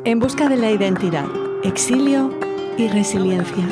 En busca de la identidad, exilio y resiliencia.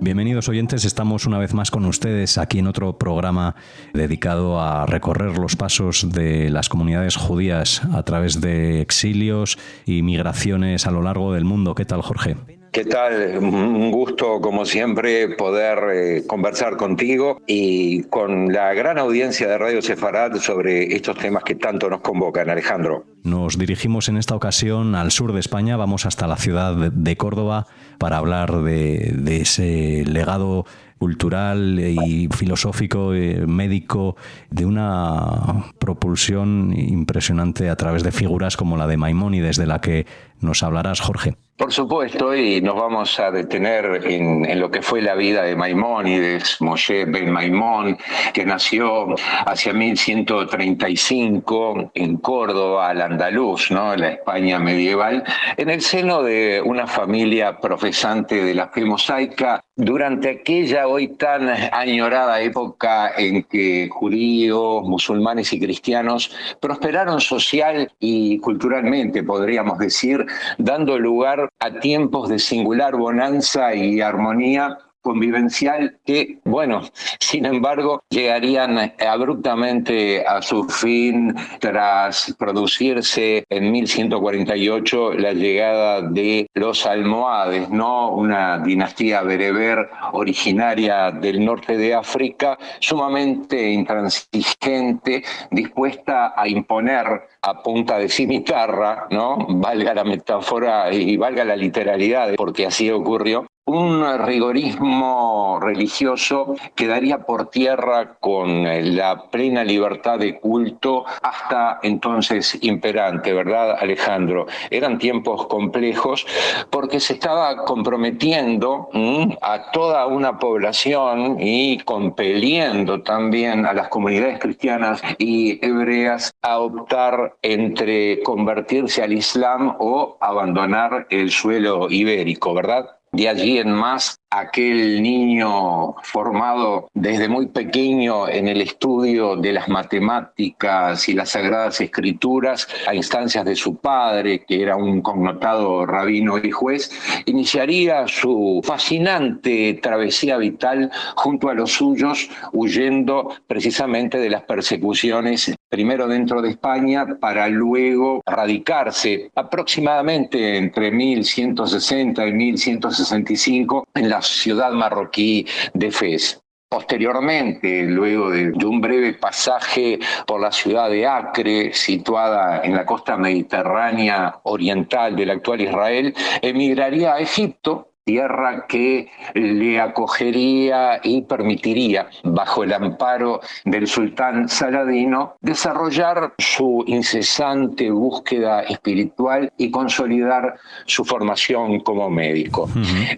Bienvenidos oyentes, estamos una vez más con ustedes aquí en otro programa dedicado a recorrer los pasos de las comunidades judías a través de exilios y migraciones a lo largo del mundo. ¿Qué tal, Jorge? ¿Qué tal? Un gusto, como siempre, poder conversar contigo y con la gran audiencia de Radio Sefarad sobre estos temas que tanto nos convocan, Alejandro. Nos dirigimos en esta ocasión al sur de España, vamos hasta la ciudad de Córdoba para hablar de ese legado cultural y filosófico, médico, de una propulsión impresionante a través de figuras como la de Maimónides, de la que nos hablarás, Jorge. Por supuesto, y nos vamos a detener en lo que fue la vida de Maimónides, Moshe ben Maimón, que nació hacia 1135 en Córdoba, al andaluz, ¿no? La España medieval, en el seno de una familia profesante de la fe mosaica, durante aquella hoy tan añorada época en que judíos, musulmanes y cristianos prosperaron social y culturalmente, podríamos decir, dando lugar a tiempos de singular bonanza y armonía convivencial que, bueno, sin embargo, llegarían abruptamente a su fin tras producirse en 1148 la llegada de los almohades, ¿no? Una dinastía bereber originaria del norte de África, sumamente intransigente, dispuesta a imponer a punta de cimitarra, ¿no? Valga la metáfora y valga la literalidad, porque así ocurrió, un rigorismo religioso que daría por tierra con la plena libertad de culto hasta entonces imperante, ¿verdad, Alejandro? Eran tiempos complejos porque se estaba comprometiendo a toda una población y compeliendo también a las comunidades cristianas y hebreas a optar entre convertirse al Islam o abandonar el suelo ibérico, ¿verdad? De allí en más, aquel niño formado desde muy pequeño en el estudio de las matemáticas y las sagradas escrituras, a instancias de su padre, que era un connotado rabino y juez, iniciaría su fascinante travesía vital junto a los suyos, huyendo precisamente de las persecuciones, primero dentro de España, para luego radicarse aproximadamente entre 1160 y 1165 en la ciudad marroquí de Fez. Posteriormente, luego de un breve pasaje por la ciudad de Acre, situada en la costa mediterránea oriental del actual Israel, emigraría a Egipto, tierra que le acogería y permitiría, bajo el amparo del sultán Saladino, desarrollar su incesante búsqueda espiritual y consolidar su formación como médico.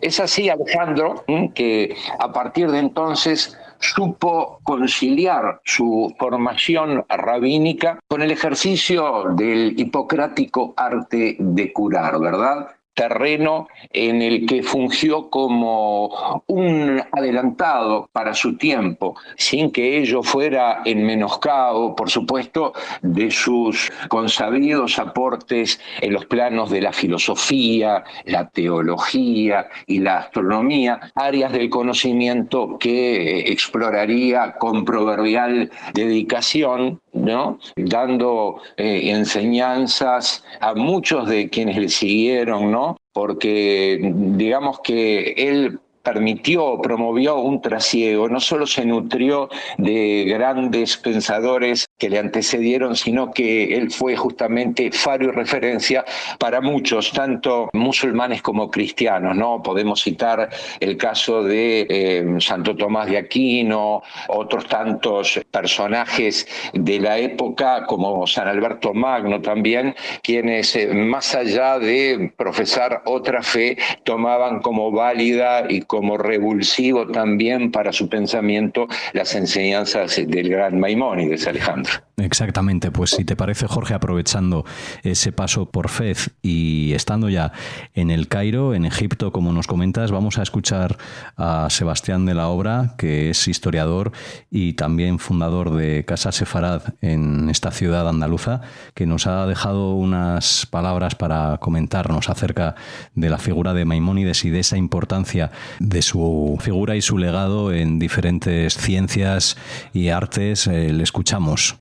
Es así, Alejandro, que a partir de entonces supo conciliar su formación rabínica con el ejercicio del hipocrático arte de curar, ¿verdad? Terreno en el que fungió como un adelantado para su tiempo, sin que ello fuera en menoscabo, por supuesto, de sus consabidos aportes en los planos de la filosofía, la teología y la astronomía, áreas del conocimiento que exploraría con proverbial dedicación, ¿no? Dando enseñanzas a muchos de quienes le siguieron, ¿no? Porque digamos que él promovió un trasiego, no solo se nutrió de grandes pensadores que le antecedieron, sino que él fue justamente faro y referencia para muchos, tanto musulmanes como cristianos, ¿no? Podemos citar el caso de Santo Tomás de Aquino, otros tantos personajes de la época, como San Alberto Magno también, quienes más allá de profesar otra fe, tomaban como válida y como revulsivo también para su pensamiento las enseñanzas del gran Maimónides, Alejandro. Exactamente, pues si te parece, Jorge, aprovechando ese paso por Fez y estando ya en el Cairo, en Egipto, como nos comentas, vamos a escuchar a Sebastián de la Obra, que es historiador y también fundador de Casa Sefarad en esta ciudad andaluza, que nos ha dejado unas palabras para comentarnos acerca de la figura de Maimónides y de esa importancia de su figura y su legado en diferentes ciencias y artes. Le escuchamos.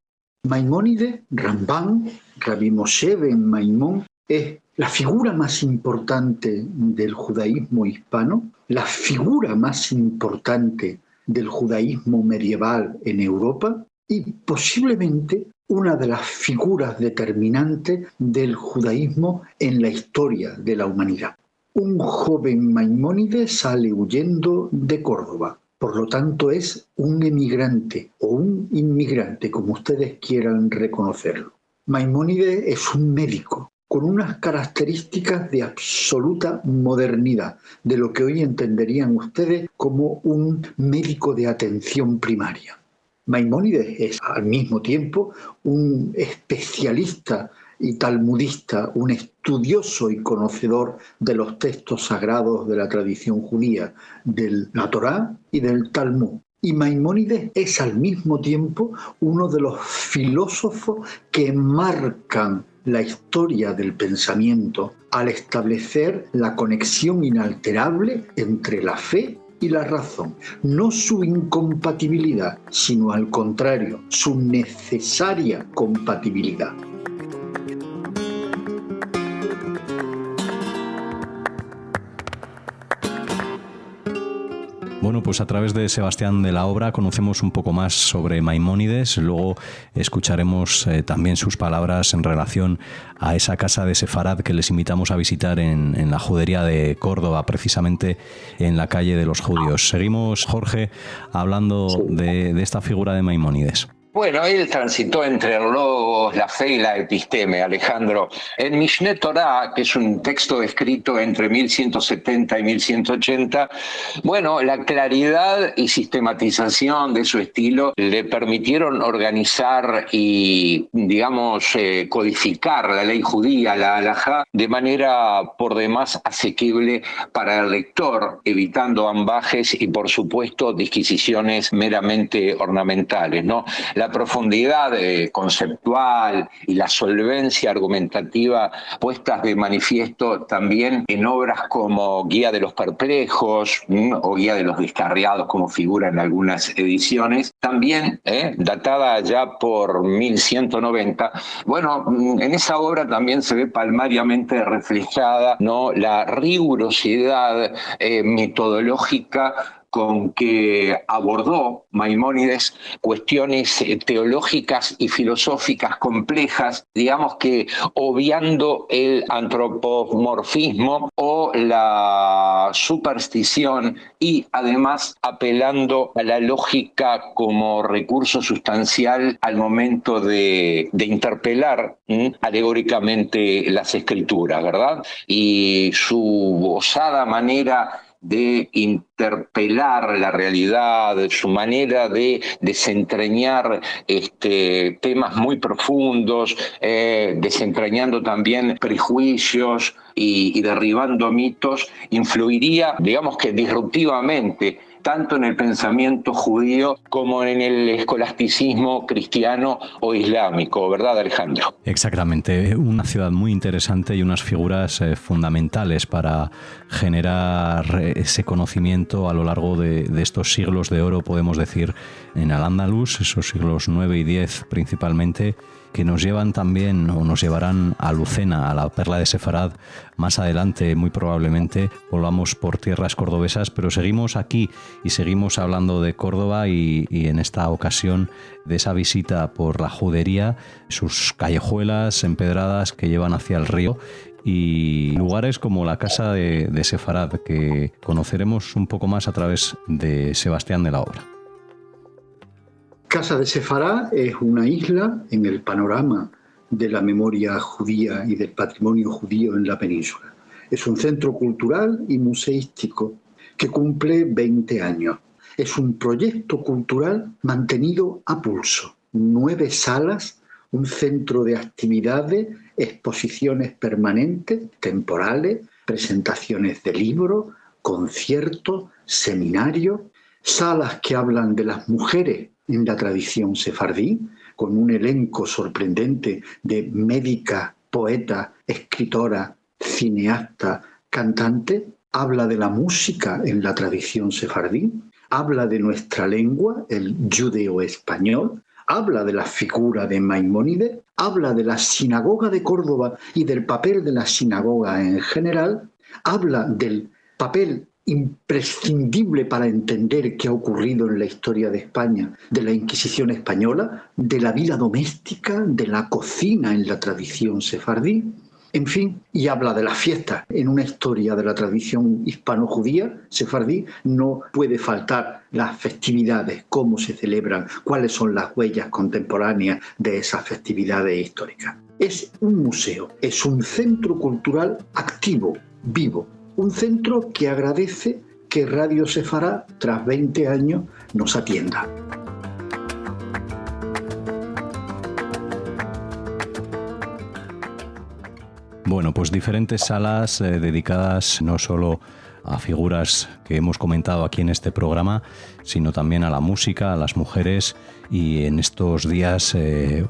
Maimónides, Rambán, Rabbi Moshe ben Maimón, es la figura más importante del judaísmo hispano, la figura más importante del judaísmo medieval en Europa y posiblemente una de las figuras determinantes del judaísmo en la historia de la humanidad. Un joven Maimónides sale huyendo de Córdoba. Por lo tanto, es un emigrante o un inmigrante, como ustedes quieran reconocerlo. Maimónides es un médico con unas características de absoluta modernidad, de lo que hoy entenderían ustedes como un médico de atención primaria. Maimónides es al mismo tiempo un especialista y talmudista, un estudioso y conocedor de los textos sagrados de la tradición judía, de la Torá y del Talmud. Y Maimónides es al mismo tiempo uno de los filósofos que marcan la historia del pensamiento al establecer la conexión inalterable entre la fe y la razón. No su incompatibilidad, sino al contrario, su necesaria compatibilidad. Bueno, pues a través de Sebastián de la Obra conocemos un poco más sobre Maimónides. Luego escucharemos también sus palabras en relación a esa casa de Sefarad que les invitamos a visitar en la judería de Córdoba, precisamente en la calle de los judíos. Seguimos, Jorge, hablando de esta figura de Maimónides. Bueno, él transitó entre el logos, la fe y la episteme, Alejandro. En Mishneh Torah, que es un texto escrito entre 1170 y 1180, bueno, la claridad y sistematización de su estilo le permitieron organizar y, digamos, codificar la ley judía, la halajá, de manera por demás asequible para el lector, evitando ambajes y, por supuesto, disquisiciones meramente ornamentales, ¿no? La profundidad conceptual y la solvencia argumentativa puestas de manifiesto también en obras como Guía de los Perplejos o Guía de los Descarriados, como figura en algunas ediciones, también datada ya por 1190. Bueno, en esa obra también se ve palmariamente reflejada, ¿no?, la rigurosidad metodológica con que abordó Maimónides cuestiones teológicas y filosóficas complejas, digamos que obviando el antropomorfismo o la superstición y además apelando a la lógica como recurso sustancial al momento de interpelar alegóricamente las escrituras, ¿verdad? Y su osada manera de interpelar la realidad, su manera de desentrañar temas muy profundos, desentrañando también prejuicios y derribando mitos, influiría, digamos que disruptivamente, tanto en el pensamiento judío como en el escolasticismo cristiano o islámico, ¿verdad, Alejandro? Exactamente, una ciudad muy interesante y unas figuras fundamentales para generar ese conocimiento a lo largo de estos siglos de oro, podemos decir, en Al-Ándalus, esos siglos 9 y 10 principalmente, que nos llevan también o nos llevarán a Lucena, a la perla de Sefarad. Más adelante, muy probablemente, volvamos por tierras cordobesas, pero seguimos aquí y seguimos hablando de Córdoba y en esta ocasión de esa visita por la judería, sus callejuelas empedradas que llevan hacia el río y lugares como la casa de Sefarad, que conoceremos un poco más a través de Sebastián de la Obra. Casa de Sefarad es una isla en el panorama de la memoria judía y del patrimonio judío en la península. Es un centro cultural y museístico que cumple 20 años. Es un proyecto cultural mantenido a pulso. 9 salas, un centro de actividades, exposiciones permanentes, temporales, presentaciones de libros, conciertos, seminarios, salas que hablan de las mujeres en la tradición sefardí, con un elenco sorprendente de médicas, poetas, escritoras, cineastas, cantantes. Habla de la música en la tradición sefardí, habla de nuestra lengua, el judeo-español, habla de la figura de Maimónides, habla de la sinagoga de Córdoba y del papel de la sinagoga en general, habla del papel imprescindible para entender qué ha ocurrido en la historia de España, de la Inquisición española, de la vida doméstica, de la cocina en la tradición sefardí, en fin, y habla de las fiestas. En una historia de la tradición hispano-judía, sefardí, no puede faltar las festividades, cómo se celebran, cuáles son las huellas contemporáneas de esas festividades históricas. Es un museo, es un centro cultural activo, vivo, un centro que agradece que Radio Sefarad, tras 20 años, nos atienda. Bueno, pues diferentes salas dedicadas no solo a figuras que hemos comentado aquí en este programa, sino también a la música, a las mujeres y en estos días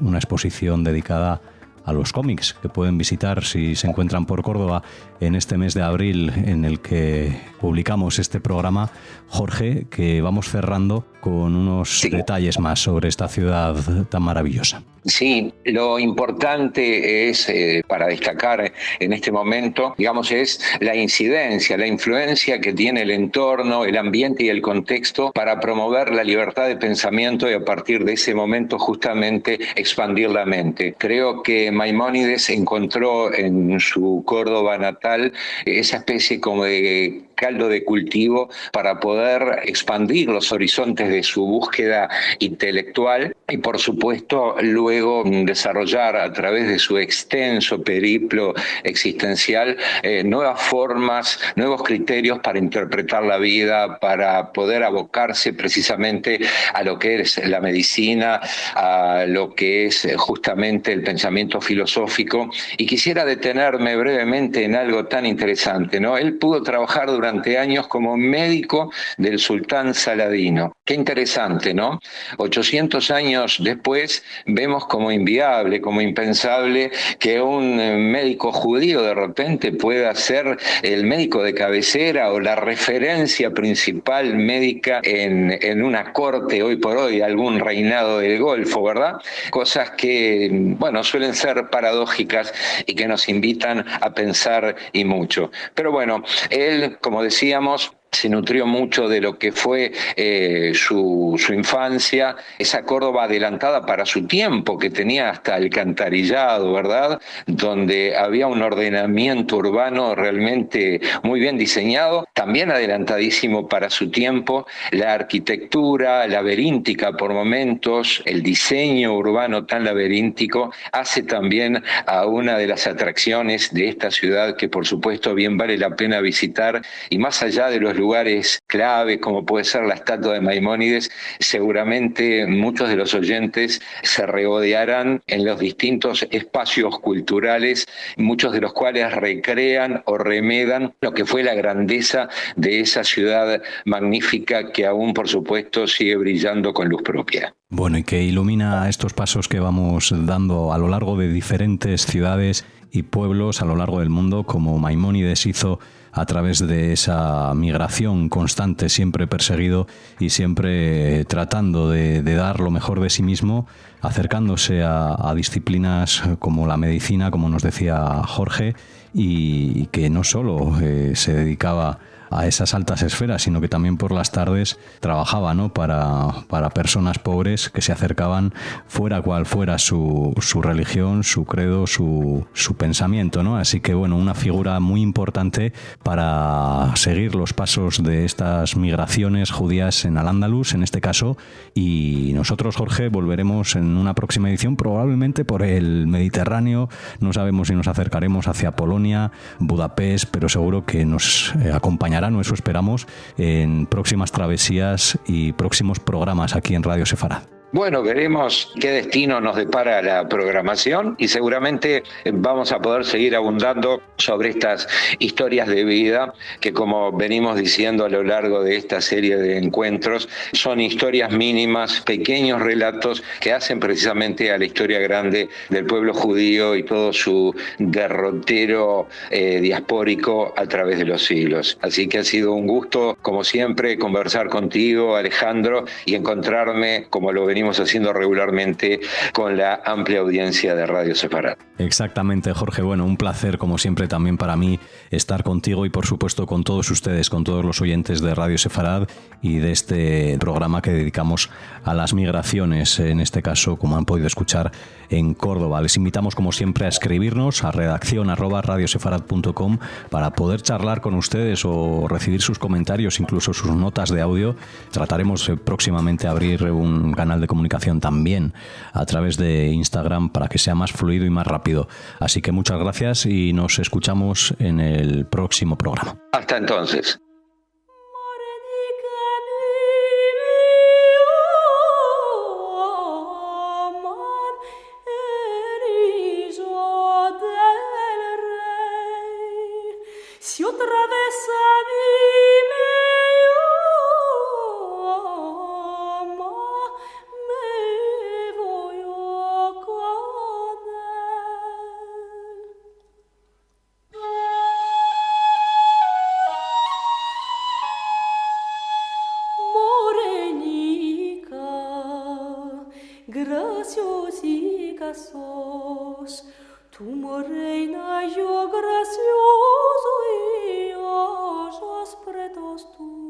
una exposición dedicada a los cómics que pueden visitar si se encuentran por Córdoba en este mes de abril en el que publicamos este programa. Jorge, que vamos cerrando con unos detalles más sobre esta ciudad tan maravillosa. Sí, lo importante es, para destacar en este momento, digamos, es la incidencia, la influencia que tiene el entorno, el ambiente y el contexto para promover la libertad de pensamiento y a partir de ese momento justamente expandir la mente. Creo que Maimónides encontró en su Córdoba natal esa especie como de caldo de cultivo para poder expandir los horizontes de su búsqueda intelectual y, por supuesto, luego desarrollar a través de su extenso periplo existencial nuevas formas, nuevos criterios para interpretar la vida, para poder abocarse precisamente a lo que es la medicina, a lo que es justamente el pensamiento filosófico. Y quisiera detenerme brevemente en algo tan interesante, ¿no? Él pudo trabajar durante años como médico del sultán Saladino. Qué interesante, ¿no? 800 años después vemos como inviable, como impensable que un médico judío de repente pueda ser el médico de cabecera o la referencia principal médica en una corte hoy por hoy, algún reinado del Golfo, ¿verdad? Cosas que, bueno, suelen ser paradójicas y que nos invitan a pensar y mucho. Pero bueno, él, como decíamos, se nutrió mucho de lo que fue su infancia, esa Córdoba adelantada para su tiempo, que tenía hasta alcantarillado, ¿verdad? Donde había un ordenamiento urbano realmente muy bien diseñado, también adelantadísimo para su tiempo, la arquitectura laberíntica por momentos, el diseño urbano tan laberíntico, hace también a una de las atracciones de esta ciudad que por supuesto bien vale la pena visitar, y más allá de los lugares clave como puede ser la estatua de Maimónides, seguramente muchos de los oyentes se regodearán en los distintos espacios culturales, muchos de los cuales recrean o remedan lo que fue la grandeza de esa ciudad magnífica que aún por supuesto sigue brillando con luz propia. Bueno, y que ilumina estos pasos que vamos dando a lo largo de diferentes ciudades y pueblos a lo largo del mundo, como Maimónides hizo a través de esa migración constante, siempre perseguido y siempre tratando de dar lo mejor de sí mismo, acercándose a disciplinas como la medicina, como nos decía Jorge, y que no solo se dedicaba a esas altas esferas, sino que también por las tardes trabajaba, ¿no?, para personas pobres que se acercaban fuera cual fuera su religión, su credo, su pensamiento, ¿no? Así que, bueno, una figura muy importante para seguir los pasos de estas migraciones judías en Al-Ándalus, en este caso, y nosotros, Jorge, volveremos en una próxima edición, probablemente por el Mediterráneo, no sabemos si nos acercaremos hacia Polonia, Budapest, pero seguro que nos acompañará, no, eso esperamos, en próximas travesías y próximos programas aquí en Radio Sefarad. Bueno, veremos qué destino nos depara la programación y seguramente vamos a poder seguir abundando sobre estas historias de vida que, como venimos diciendo a lo largo de esta serie de encuentros, son historias mínimas, pequeños relatos que hacen precisamente a la historia grande del pueblo judío y todo su derrotero diaspórico a través de los siglos. Así que ha sido un gusto, como siempre, conversar contigo, Alejandro, y encontrarme, como lo venimos haciendo regularmente, con la amplia audiencia de Radio Sefarad. Exactamente, Jorge. Bueno, un placer, como siempre, también para mí estar contigo y, por supuesto, con todos ustedes, con todos los oyentes de Radio Sefarad y de este programa que dedicamos a las migraciones, en este caso, como han podido escuchar, en Córdoba. Les invitamos, como siempre, a escribirnos a redacción@radiosefarad.com para poder charlar con ustedes o recibir sus comentarios, incluso sus notas de audio. Trataremos próximamente abrir un canal de comunicación también a través de Instagram para que sea más fluido y más rápido. Así que muchas gracias y nos escuchamos en el próximo programa. Hasta entonces. Graciosica sos, tu reina, yo gracioso y ojos pretos tú.